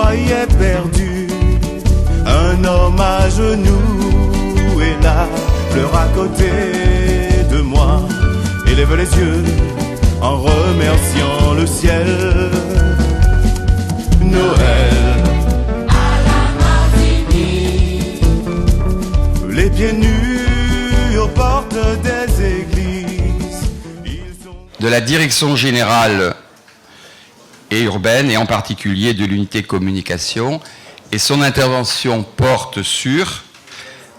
croyais perdu. Un homme à genoux est là, pleure à côté de moi et lève les yeux en remerciant le ciel. Noël à la Martinique, les pieds nus aux portes des églises. De la direction générale et urbaine, et en particulier de l'unité communication, et son intervention porte sur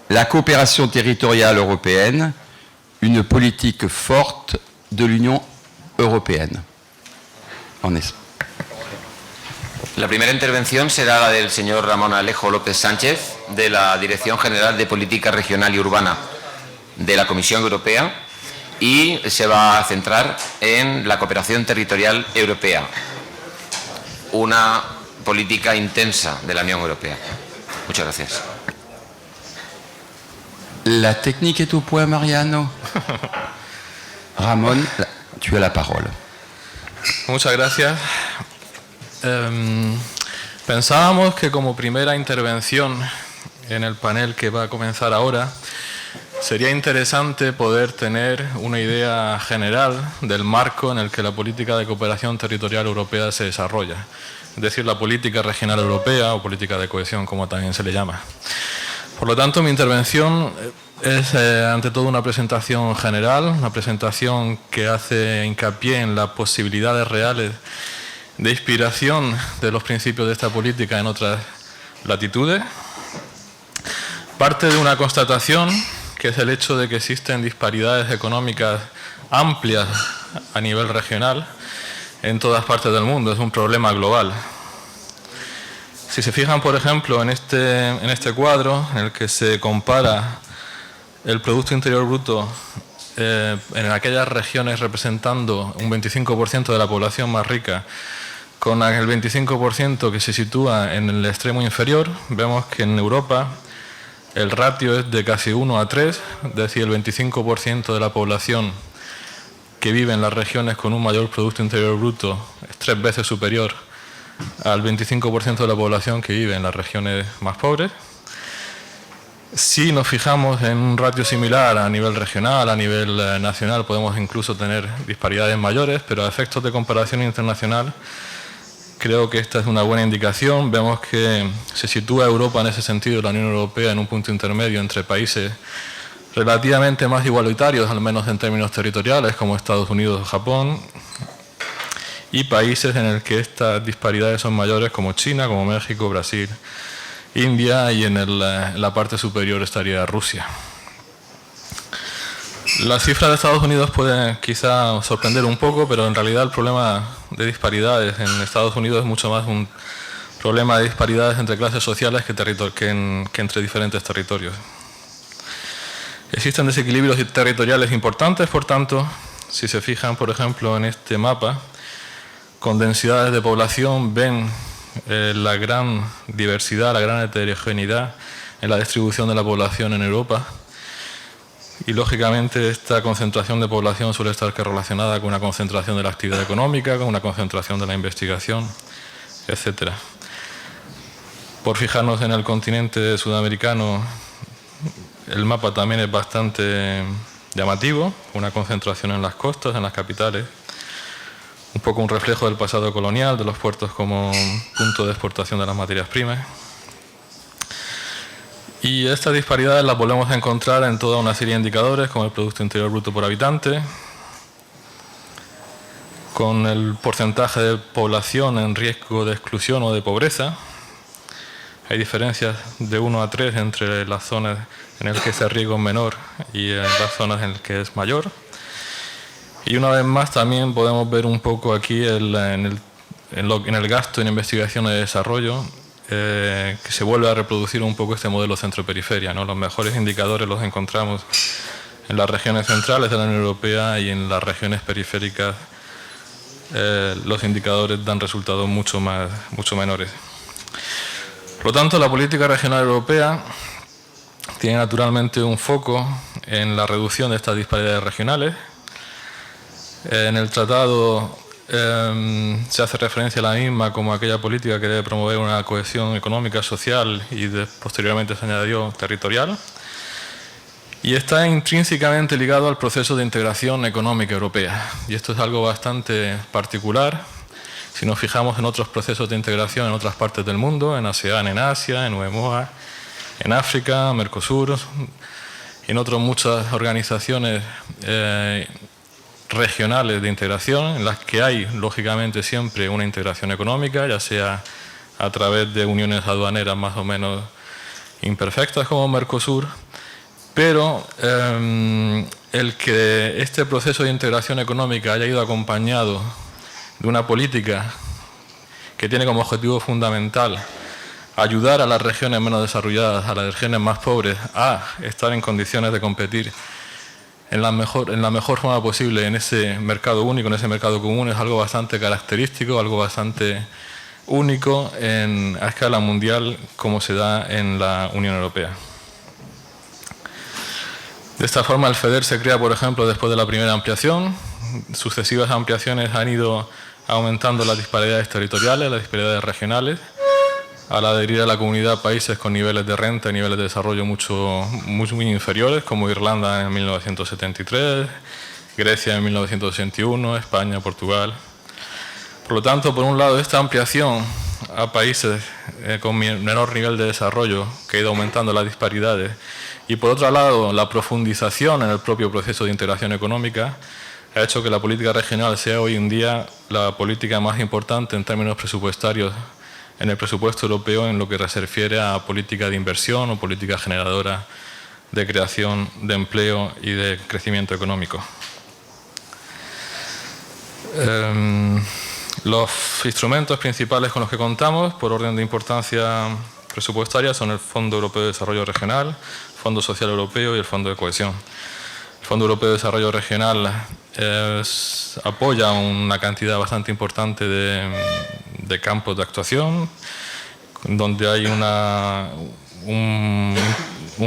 la coopération territoriale européenne, une politique forte de l'Union européenne. La primera intervención será la del señor Ramón Alejo López Sánchez, de la Dirección General de Política Regional y Urbana de la Comisión Europea, y se va a centrar en la cooperación territorial europea, una política intensa de la Unión Europea. Muchas gracias. La technique est au point, Mariano. Ramón, tu as la parole. Muchas gracias. Pensábamos que como primera intervención en el panel que va a comenzar ahora, sería interesante poder tener una idea general del marco en el que la política de cooperación territorial europea se desarrolla, es decir, la política regional europea o política de cohesión, como también se le llama. Por lo tanto, mi intervención es ante todo una presentación general, una presentación que hace hincapié en las posibilidades reales de inspiración de los principios de esta política en otras latitudes. Parte de una constatación, que es el hecho de que existen disparidades económicas amplias a nivel regional en todas partes del mundo. Es un problema global. Si se fijan, por ejemplo, en este cuadro en el que se compara el Producto Interior Bruto en aquellas regiones representando un 25% de la población más rica con el 25% que se sitúa en el extremo inferior, vemos que en Europa el ratio es de casi 1 a 3, es decir, el 25% de la población que vive en las regiones con un mayor Producto Interior Bruto es 3 veces superior al 25% de la población que vive en las regiones más pobres. Si nos fijamos en un ratio similar a nivel regional, a nivel nacional, podemos incluso tener disparidades mayores, pero a efectos de comparación internacional, creo que esta es una buena indicación. Vemos que se sitúa Europa en ese sentido, la Unión Europea, en un punto intermedio entre países relativamente más igualitarios, al menos en términos territoriales, como Estados Unidos o Japón, y países en el que estas disparidades son mayores, como China, como México, Brasil, India, y en la parte superior estaría Rusia. Las cifras de Estados Unidos pueden quizá sorprender un poco, pero en realidad el problema de disparidades en Estados Unidos es mucho más un problema de disparidades entre clases sociales que entre diferentes territorios. Existen desequilibrios territoriales importantes, por tanto, si se fijan, por ejemplo, en este mapa, con densidades de población, ven la gran diversidad, la gran heterogeneidad en la distribución de la población en Europa. Y lógicamente esta concentración de población suele estar relacionada con una concentración de la actividad económica, con una concentración de la investigación, etc. Por fijarnos en el continente sudamericano, el mapa también es bastante llamativo, una concentración en las costas, en las capitales, un poco un reflejo del pasado colonial, de los puertos como punto de exportación de las materias primas. Y estas disparidades las volvemos a encontrar en toda una serie de indicadores, como el Producto Interior Bruto por habitante, con el porcentaje de población en riesgo de exclusión o de pobreza. Hay diferencias de 1 a 3 entre las zonas en las que ese riesgo es menor y en las zonas en las que es mayor. Y una vez más también podemos ver un poco aquí en el gasto en investigación y desarrollo, que se vuelve a reproducir un poco este modelo centro-periferia, ¿no? Los mejores indicadores los encontramos en las regiones centrales de la Unión Europea, y en las regiones periféricas los indicadores dan resultados mucho menores. Por lo tanto, la política regional europea tiene naturalmente un foco en la reducción de estas disparidades regionales. En el tratado se hace referencia a la misma como aquella política que debe promover una cohesión económica, social y posteriormente se añadió territorial. Y está intrínsecamente ligado al proceso de integración económica europea. Y esto es algo bastante particular. Si nos fijamos en otros procesos de integración en otras partes del mundo, en ASEAN, en Asia, en UEMOA, en África, Mercosur, en otras muchas organizaciones regionales de integración, en las que hay, lógicamente, siempre una integración económica, ya sea a través de uniones aduaneras más o menos imperfectas como Mercosur, pero el que este proceso de integración económica haya ido acompañado de una política que tiene como objetivo fundamental ayudar a las regiones menos desarrolladas, a las regiones más pobres, a estar en condiciones de competir en la mejor forma posible en ese mercado único, en ese mercado común, es algo bastante característico, algo bastante único a escala mundial como se da en la Unión Europea. De esta forma, el FEDER se crea, por ejemplo, después de la primera ampliación. Sucesivas ampliaciones han ido aumentando las disparidades territoriales, las disparidades regionales, al adherir a la comunidad países con niveles de renta y niveles de desarrollo muy inferiores, como Irlanda en 1973, Grecia en 1981, España, Portugal. Por lo tanto, por un lado, esta ampliación a países con menor nivel de desarrollo, que ha ido aumentando las disparidades, y por otro lado, la profundización en el propio proceso de integración económica, ha hecho que la política regional sea hoy en día la política más importante en términos presupuestarios en el presupuesto europeo en lo que se refiere a política de inversión o política generadora de creación de empleo y de crecimiento económico. Los instrumentos principales con los que contamos, por orden de importancia presupuestaria, son el Fondo Europeo de Desarrollo Regional, el Fondo Social Europeo y el Fondo de Cohesión. El Fondo Europeo de Desarrollo Regional apoya una cantidad bastante importante de campos de actuación, donde hay un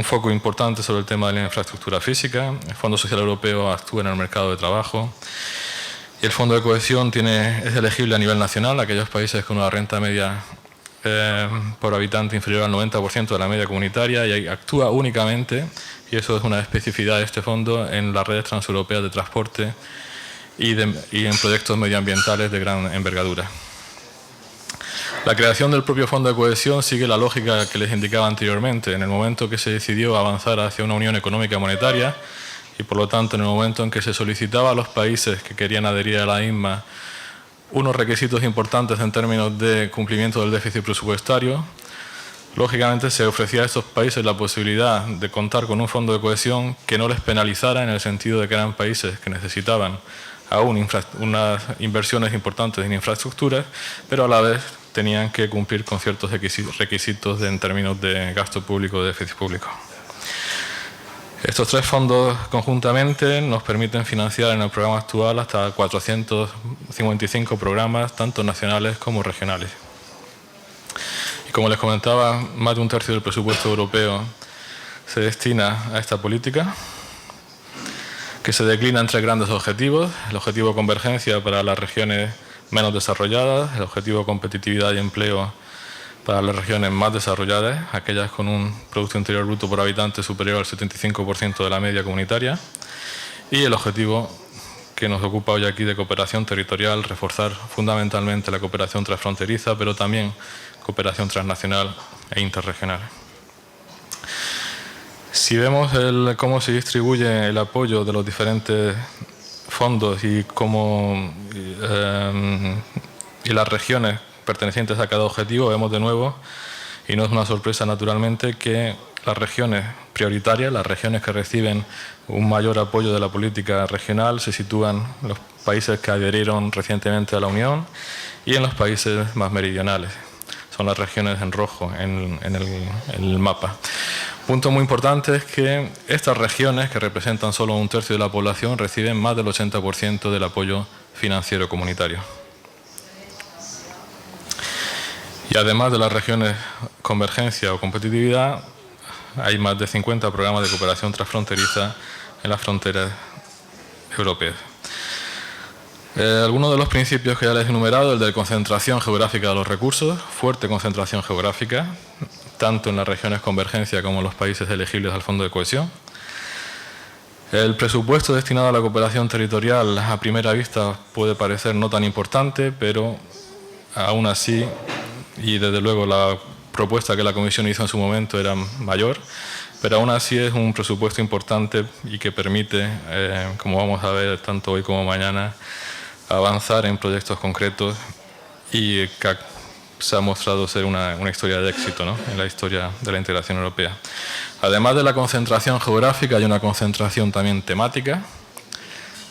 foco importante sobre el tema de la infraestructura física. El Fondo Social Europeo actúa en el mercado de trabajo. Y el Fondo de Cohesión es elegible a nivel nacional, aquellos países con una renta media por habitante inferior al 90% de la media comunitaria, y actúa únicamente, y eso es una especificidad de este fondo, en las redes transeuropeas de transporte y en proyectos medioambientales de gran envergadura. La creación del propio Fondo de Cohesión sigue la lógica que les indicaba anteriormente. En el momento que se decidió avanzar hacia una unión económica y monetaria, y por lo tanto en el momento en que se solicitaba a los países que querían adherir a la misma unos requisitos importantes en términos de cumplimiento del déficit presupuestario, lógicamente se ofrecía a estos países la posibilidad de contar con un fondo de cohesión que no les penalizara, en el sentido de que eran países que necesitaban aún unas inversiones importantes en infraestructuras, pero a la vez tenían que cumplir con ciertos requisitos en términos de gasto público, de déficit público. Estos tres fondos conjuntamente nos permiten financiar en el programa actual hasta 455 programas, tanto nacionales como regionales. Y como les comentaba, más de un tercio del presupuesto europeo se destina a esta política, que se declina en tres grandes objetivos: el objetivo de convergencia para las regiones menos desarrolladas, el objetivo de competitividad y empleo para las regiones más desarrolladas, aquellas con un Producto Interior Bruto por habitante superior al 75% de la media comunitaria, y el objetivo que nos ocupa hoy aquí de cooperación territorial, reforzar fundamentalmente la cooperación transfronteriza, pero también cooperación transnacional e interregional. Si vemos cómo se distribuye el apoyo de los diferentes fondos y las regiones pertenecientes a cada objetivo, vemos de nuevo, y no es una sorpresa naturalmente, que las regiones prioritarias, las regiones que reciben un mayor apoyo de la política regional, se sitúan en los países que adherieron recientemente a la Unión y en los países más meridionales. Son las regiones en rojo en el mapa. Punto muy importante es que estas regiones, que representan solo un tercio de la población, reciben más del 80% del apoyo financiero comunitario. Y además de las regiones convergencia o competitividad, hay más de 50 programas de cooperación transfronteriza en las fronteras europeas. Algunos de los principios que ya les he enumerado, el de concentración geográfica de los recursos, fuerte concentración geográfica, tanto en las regiones convergencia como en los países elegibles al Fondo de Cohesión. El presupuesto destinado a la cooperación territorial a primera vista puede parecer no tan importante, pero aún así, y desde luego la propuesta que la Comisión hizo en su momento era mayor, pero aún así es un presupuesto importante y que permite, como vamos a ver tanto hoy como mañana, avanzar en proyectos concretos y que se ha mostrado ser una historia de éxito, ¿no?, en la historia de la integración europea. Además de la concentración geográfica, hay una concentración también temática.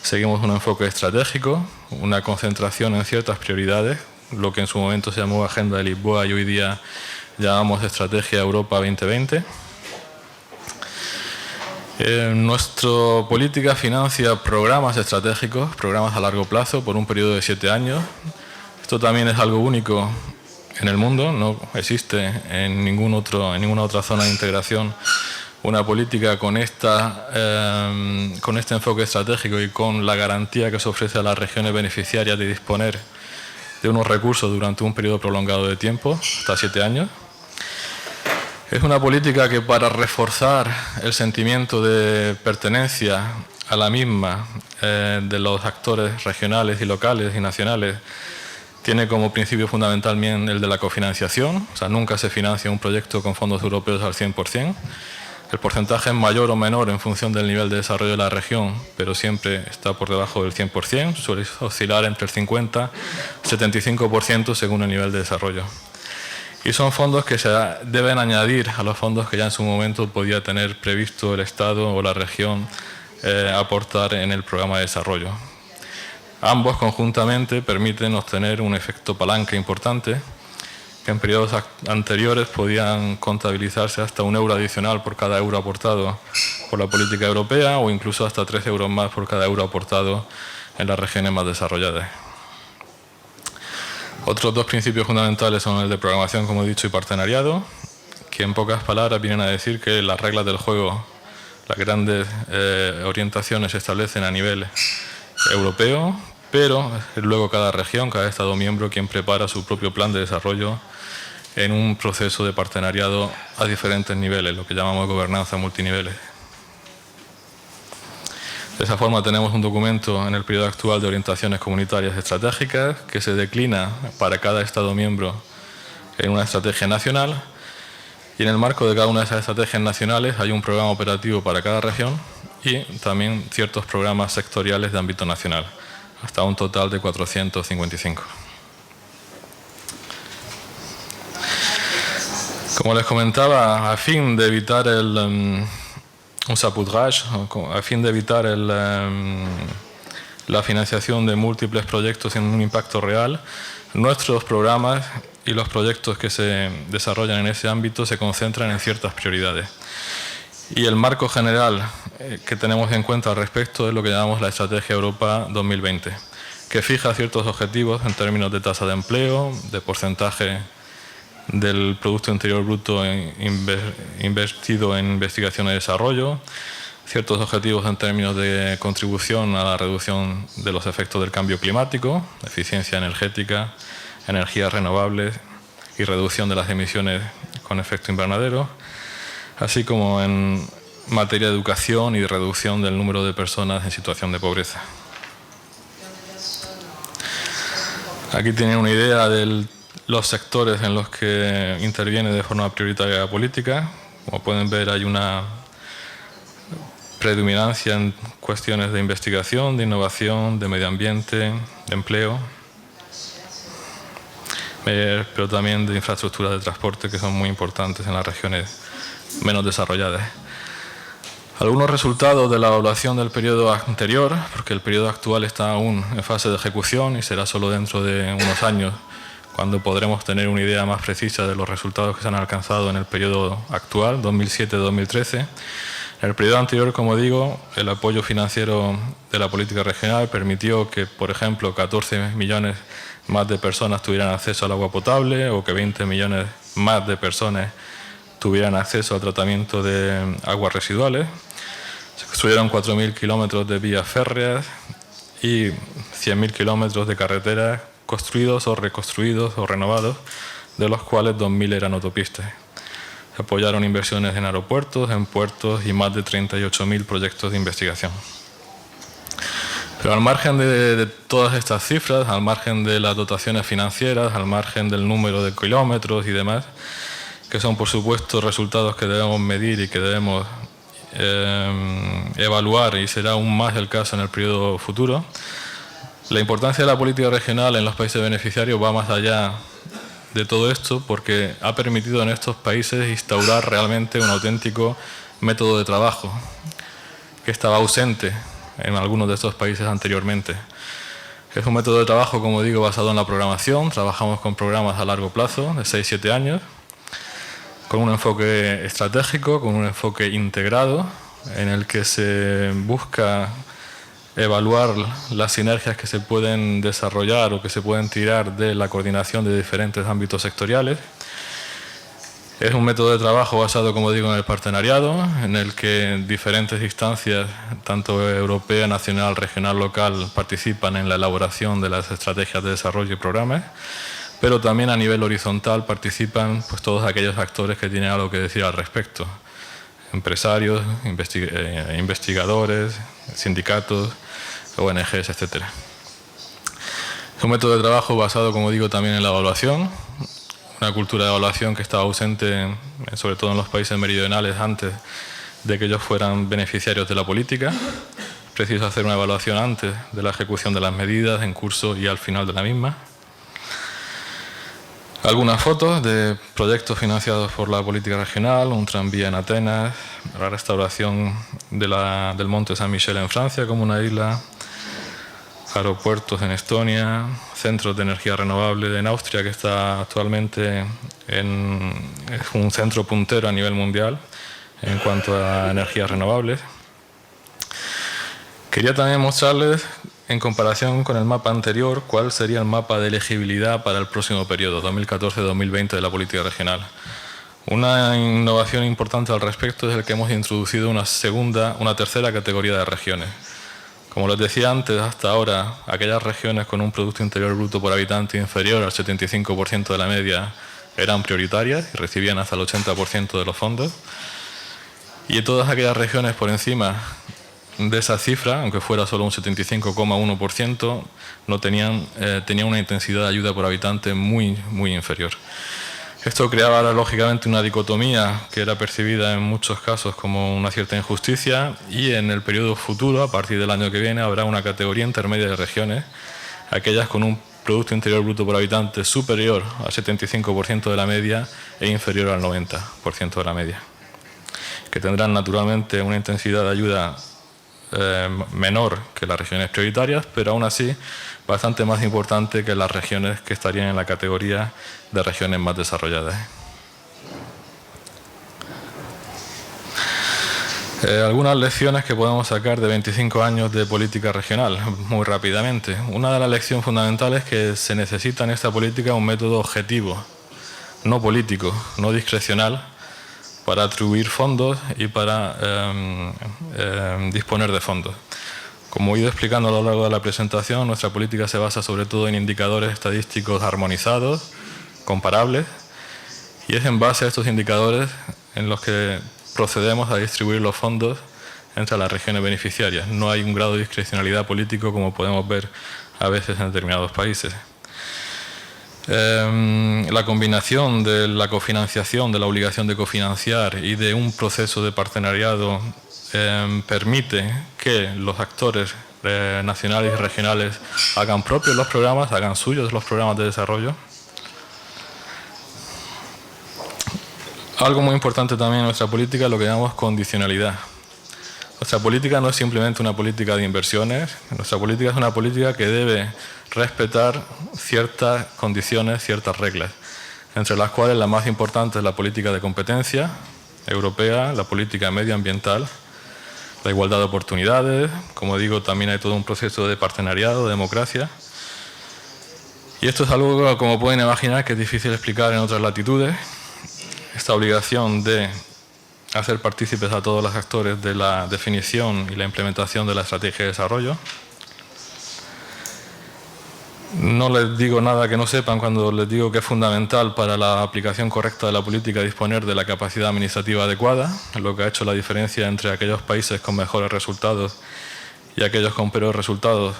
Seguimos un enfoque estratégico, una concentración en ciertas prioridades, lo que en su momento se llamó Agenda de Lisboa y hoy día llamamos Estrategia Europa 2020. Nuestra política financia programas estratégicos, programas a largo plazo, por un periodo de 7 años. Esto también es algo único en el mundo, no existe en ninguna otra zona de integración una política con este enfoque estratégico y con la garantía que se ofrece a las regiones beneficiarias de disponer de unos recursos durante un periodo prolongado de tiempo, hasta 7 años. Es una política que, para reforzar el sentimiento de pertenencia a la misma de los actores regionales y locales y nacionales, tiene como principio fundamental bien el de la cofinanciación. O sea, nunca se financia un proyecto con fondos europeos al 100%. El porcentaje es mayor o menor en función del nivel de desarrollo de la región, pero siempre está por debajo del 100%, suele oscilar entre el 50 y el 75% según el nivel de desarrollo. Y son fondos que se deben añadir a los fondos que ya en su momento podía tener previsto el Estado o la región aportar en el programa de desarrollo. Ambos conjuntamente permiten obtener un efecto palanca importante, que en periodos anteriores podían contabilizarse hasta €1 adicional por cada euro aportado por la política europea o incluso hasta 3 euros más por cada euro aportado en las regiones más desarrolladas. Otros dos principios fundamentales son el de programación, como he dicho, y partenariado, que en pocas palabras vienen a decir que las reglas del juego, las grandes orientaciones se establecen a nivel europeo, pero es luego cada región, cada Estado miembro quien prepara su propio plan de desarrollo en un proceso de partenariado a diferentes niveles, lo que llamamos gobernanza multiniveles. De esa forma tenemos un documento en el periodo actual de orientaciones comunitarias estratégicas que se declina para cada Estado miembro en una estrategia nacional, y en el marco de cada una de esas estrategias nacionales hay un programa operativo para cada región y también ciertos programas sectoriales de ámbito nacional, hasta un total de 455. Como les comentaba, a fin de evitar un saupoudrage, a fin de evitar la financiación de múltiples proyectos sin un impacto real, nuestros programas y los proyectos que se desarrollan en ese ámbito se concentran en ciertas prioridades. Y el marco general que tenemos en cuenta al respecto es lo que llamamos la Estrategia Europa 2020, que fija ciertos objetivos en términos de tasa de empleo, de porcentaje del Producto Interior Bruto invertido en investigación y desarrollo, ciertos objetivos en términos de contribución a la reducción de los efectos del cambio climático, eficiencia energética, energías renovables y reducción de las emisiones con efecto invernadero, así como en materia de educación y reducción del número de personas en situación de pobreza. Aquí tienen una idea de los sectores en los que interviene de forma prioritaria la política. Como pueden ver, hay una predominancia en cuestiones de investigación, de innovación, de medio ambiente, de empleo, pero también de infraestructuras de transporte que son muy importantes en las regiones menos desarrolladas. Algunos resultados de la evaluación del periodo anterior, porque el periodo actual está aún en fase de ejecución y será solo dentro de unos años cuando podremos tener una idea más precisa de los resultados que se han alcanzado en el periodo actual, 2007-2013. En el periodo anterior, como digo, el apoyo financiero de la política regional permitió que, por ejemplo, 14 millones más de personas tuvieran acceso al agua potable o que 20 millones más de personas tuvieran acceso al tratamiento de aguas residuales. Se construyeron 4.000 kilómetros de vías férreas y 100.000 kilómetros de carreteras construidos o reconstruidos o renovados, de los cuales 2.000 eran autopistas. Se apoyaron inversiones en aeropuertos, en puertos y más de 38.000 proyectos de investigación. Pero al margen de todas estas cifras, al margen de las dotaciones financieras, al margen del número de kilómetros y demás, que son por supuesto resultados que debemos medir y que debemos evaluar, y será aún más el caso en el periodo futuro, la importancia de la política regional en los países beneficiarios va más allá de todo esto, porque ha permitido en estos países instaurar realmente un auténtico método de trabajo que estaba ausente en algunos de estos países anteriormente. Es un método de trabajo, como digo, basado en la programación. Trabajamos con programas a largo plazo, de 6-7 años, con un enfoque estratégico, con un enfoque integrado, en el que se busca evaluar las sinergias que se pueden desarrollar o que se pueden tirar de la coordinación de diferentes ámbitos sectoriales. Es un método de trabajo basado, como digo, en el partenariado, en el que diferentes instancias, tanto europea, nacional, regional, local, participan en la elaboración de las estrategias de desarrollo y programas, pero también a nivel horizontal participan pues, todos aquellos actores que tienen algo que decir al respecto: empresarios, investigadores, sindicatos, ONGs, etc. Es un método de trabajo basado, como digo, también en la evaluación, una cultura de evaluación que estaba ausente, sobre todo en los países meridionales, antes de que ellos fueran beneficiarios de la política. Preciso hacer una evaluación antes de la ejecución de las medidas, en curso y al final de la misma. Algunas fotos de proyectos financiados por la política regional: un tranvía en Atenas, la restauración del Monte Saint-Michel en Francia como una isla, aeropuertos en Estonia, centros de energía renovable en Austria, que está actualmente es un centro puntero a nivel mundial en cuanto a energías renovables. Quería también mostrarles, en comparación con el mapa anterior, cuál sería el mapa de elegibilidad para el próximo periodo, 2014-2020, de la política regional. Una innovación importante al respecto es el que hemos introducido una tercera categoría de regiones. Como les decía antes, hasta ahora, aquellas regiones con un Producto Interior Bruto por habitante inferior al 75% de la media eran prioritarias y recibían hasta el 80% de los fondos. Y todas aquellas regiones por encima de esa cifra, aunque fuera solo un 75,1%, tenían una intensidad de ayuda por habitante muy, muy inferior. Esto creaba lógicamente una dicotomía que era percibida en muchos casos como una cierta injusticia, y en el periodo futuro, a partir del año que viene, habrá una categoría intermedia de regiones, aquellas con un Producto Interior Bruto por habitante superior al 75% de la media e inferior al 90% de la media, que tendrán naturalmente una intensidad de ayuda menor que las regiones prioritarias, pero aún así bastante más importante que las regiones que estarían en la categoría de regiones más desarrolladas. Algunas lecciones que podemos sacar de 25 años de política regional, muy rápidamente. Una de las lecciones fundamentales es que se necesita en esta política un método objetivo, no político, no discrecional, para atribuir fondos y para disponer de fondos. Como he ido explicando a lo largo de la presentación, nuestra política se basa sobre todo en indicadores estadísticos armonizados, comparables, y es en base a estos indicadores en los que procedemos a distribuir los fondos entre las regiones beneficiarias. No hay un grado de discrecionalidad político como podemos ver a veces en determinados países. La combinación de la cofinanciación, de la obligación de cofinanciar y de un proceso de partenariado permite que los actores nacionales y regionales hagan propios los programas, hagan suyos los programas de desarrollo. Algo muy importante también en nuestra política es lo que llamamos condicionalidad. Nuestra política no es simplemente una política de inversiones, nuestra política es una política que debe respetar ciertas condiciones, ciertas reglas, entre las cuales la más importante es la política de competencia europea, la política medioambiental, la igualdad de oportunidades. Como digo, también hay todo un proceso de partenariado, de democracia. Y esto es algo, como pueden imaginar, que es difícil explicar en otras latitudes. Esta obligación de hacer partícipes a todos los actores de la definición y la implementación de la estrategia de desarrollo. No les digo nada que no sepan cuando les digo que es fundamental para la aplicación correcta de la política disponer de la capacidad administrativa adecuada, lo que ha hecho la diferencia entre aquellos países con mejores resultados y aquellos con peores resultados,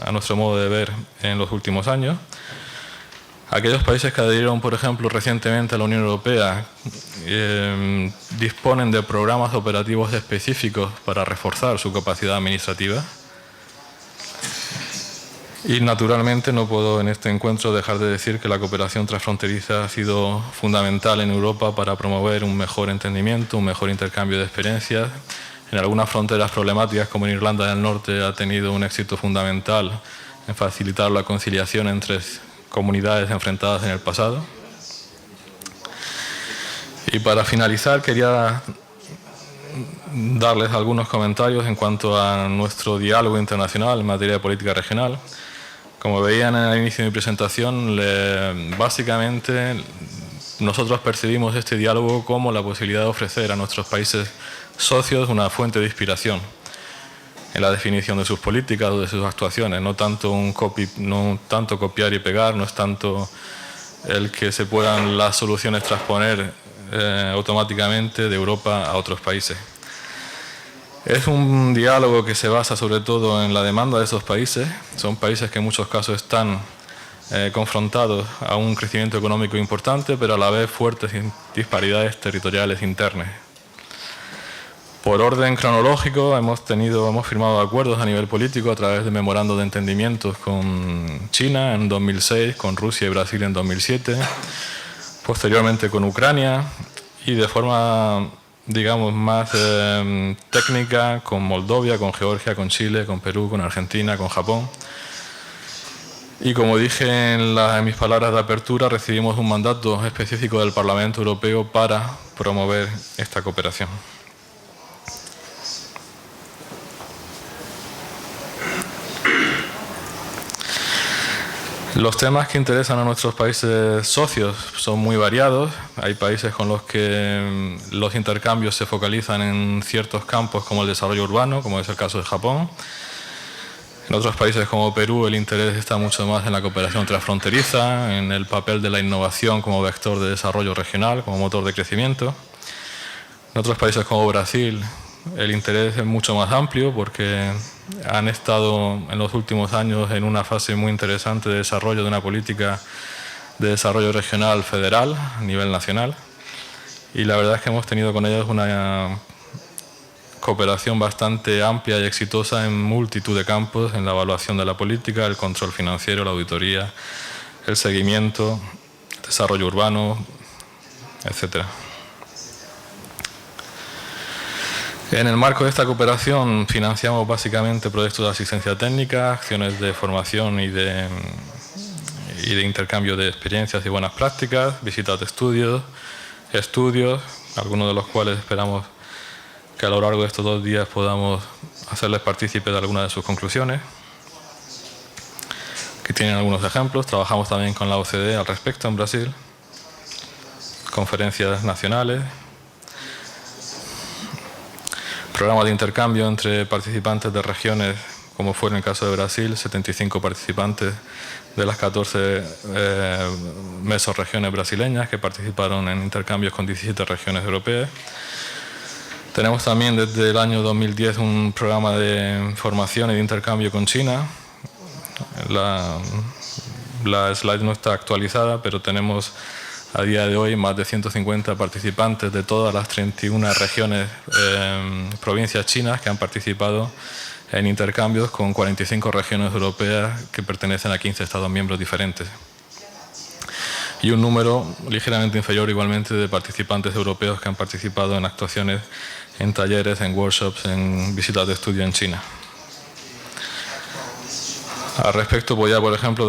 a nuestro modo de ver, en los últimos años. Aquellos países que adhirieron, por ejemplo, recientemente a la Unión Europea disponen de programas operativos específicos para reforzar su capacidad administrativa. Y naturalmente no puedo en este encuentro dejar de decir que la cooperación transfronteriza ha sido fundamental en Europa para promover un mejor entendimiento, un mejor intercambio de experiencias. En algunas fronteras problemáticas, como en Irlanda del Norte, ha tenido un éxito fundamental en facilitar la conciliación entre comunidades enfrentadas en el pasado. Y para finalizar, quería darles algunos comentarios en cuanto a nuestro diálogo internacional en materia de política regional. Como veían en el inicio de mi presentación, básicamente nosotros percibimos este diálogo como la posibilidad de ofrecer a nuestros países socios una fuente de inspiración en la definición de sus políticas o de sus actuaciones. No tanto copiar y pegar, no es tanto el que se puedan las soluciones transponer automáticamente de Europa a otros países. Es un diálogo que se basa sobre todo en la demanda de esos países. Son países que en muchos casos están confrontados a un crecimiento económico importante, pero a la vez fuertes disparidades territoriales internas. Por orden cronológico, hemos firmado acuerdos a nivel político a través de memorandos de entendimientos con China en 2006, con Rusia y Brasil en 2007, posteriormente con Ucrania y de forma, digamos, más técnica con Moldovia, con Georgia, con Chile, con Perú, con Argentina, con Japón. Y como dije en mis palabras de apertura, recibimos un mandato específico del Parlamento Europeo para promover esta cooperación. Los temas que interesan a nuestros países socios son muy variados. Hay países con los que los intercambios se focalizan en ciertos campos como el desarrollo urbano, como es el caso de Japón. En otros países como Perú el interés está mucho más en la cooperación transfronteriza, en el papel de la innovación como vector de desarrollo regional, como motor de crecimiento. En otros países como Brasil el interés es mucho más amplio porque han estado en los últimos años en una fase muy interesante de desarrollo de una política de desarrollo regional federal a nivel nacional. Y la verdad es que hemos tenido con ellos una cooperación bastante amplia y exitosa en multitud de campos, en la evaluación de la política, el control financiero, la auditoría, el seguimiento, desarrollo urbano, etc. En el marco de esta cooperación financiamos básicamente proyectos de asistencia técnica, acciones de formación y de intercambio de experiencias y buenas prácticas, visitas de estudios, algunos de los cuales esperamos que a lo largo de estos 2 días podamos hacerles partícipes de algunas de sus conclusiones. Aquí tienen algunos ejemplos. Trabajamos también con la OCDE al respecto en Brasil, conferencias nacionales, programas de intercambio entre participantes de regiones, como fue en el caso de Brasil, 75 participantes de las 14 mesorregiones brasileñas que participaron en intercambios con 17 regiones europeas. Tenemos también desde el año 2010 un programa de formación y de intercambio con China. La slide no está actualizada, pero tenemos a día de hoy más de 150 participantes de todas las 31 regiones, provincias chinas que han participado en intercambios con 45 regiones europeas que pertenecen a 15 Estados miembros diferentes. Y un número ligeramente inferior igualmente de participantes europeos que han participado en actuaciones, en talleres, en workshops, en visitas de estudio en China. Al respecto voy a, por ejemplo,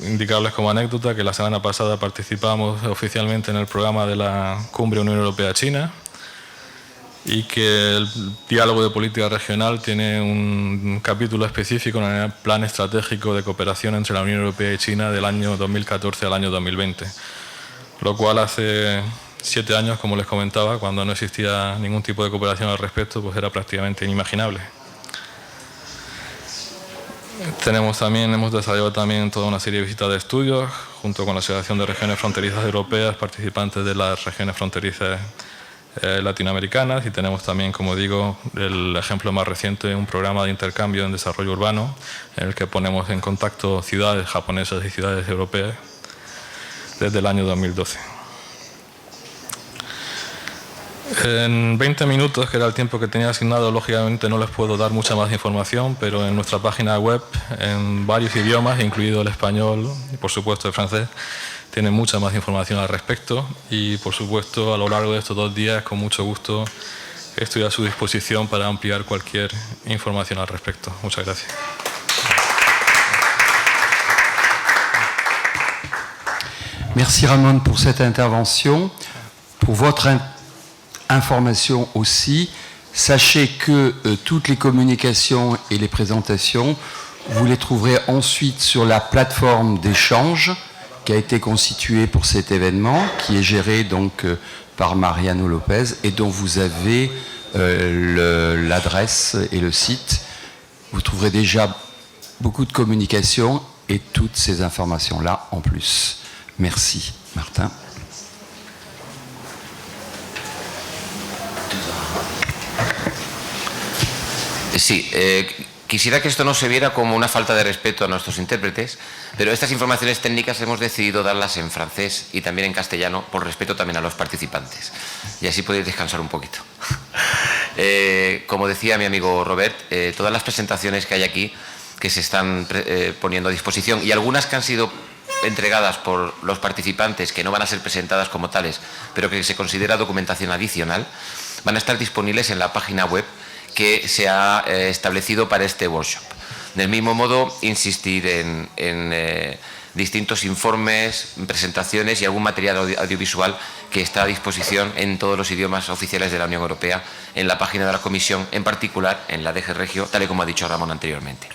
indicarles como anécdota que la semana pasada participamos oficialmente en el programa de la Cumbre Unión Europea-China y que el diálogo de política regional tiene un capítulo específico en el Plan Estratégico de Cooperación entre la Unión Europea y China del año 2014 al año 2020, lo cual hace 7 años, como les comentaba, cuando no existía ningún tipo de cooperación al respecto, pues era prácticamente inimaginable. Hemos desarrollado también toda una serie de visitas de estudios junto con la Asociación de Regiones Fronterizas Europeas, participantes de las regiones fronterizas latinoamericanas, y tenemos también, como digo, el ejemplo más reciente, un programa de intercambio en desarrollo urbano en el que ponemos en contacto ciudades japonesas y ciudades europeas desde el año 2012. En 20 minutos, que era el tiempo que tenía asignado, lógicamente no les puedo dar mucha más información, pero en nuestra página web, en varios idiomas, incluido el español y por supuesto el francés, tienen mucha más información al respecto, y por supuesto a lo largo de estos 2 días, con mucho gusto, estoy a su disposición para ampliar cualquier información al respecto. Muchas gracias. Merci Ramon pour cette intervention. Pour votre information aussi, sachez que toutes les communications et les présentations, vous les trouverez ensuite sur la plateforme d'échange qui a été constituée pour cet événement, qui est gérée donc par Mariano Lopez et dont vous avez l'adresse et le site. Vous trouverez déjà beaucoup de communications et toutes ces informations-là en plus. Merci, Martin. Sí, quisiera que esto no se viera como una falta de respeto a nuestros intérpretes, pero estas informaciones técnicas hemos decidido darlas en francés y también en castellano, por respeto también a los participantes. Y así podéis descansar un poquito. Como decía mi amigo Robert, todas las presentaciones que hay aquí, que se están poniendo a disposición, y algunas que han sido entregadas por los participantes, que no van a ser presentadas como tales, pero que se considera documentación adicional, van a estar disponibles en la página web que se ha establecido para este workshop. Del mismo modo, insistir en distintos informes, presentaciones y algún material audiovisual que está a disposición en todos los idiomas oficiales de la Unión Europea, en la página de la Comisión, en particular en la DG Regio, tal y como ha dicho Ramón anteriormente.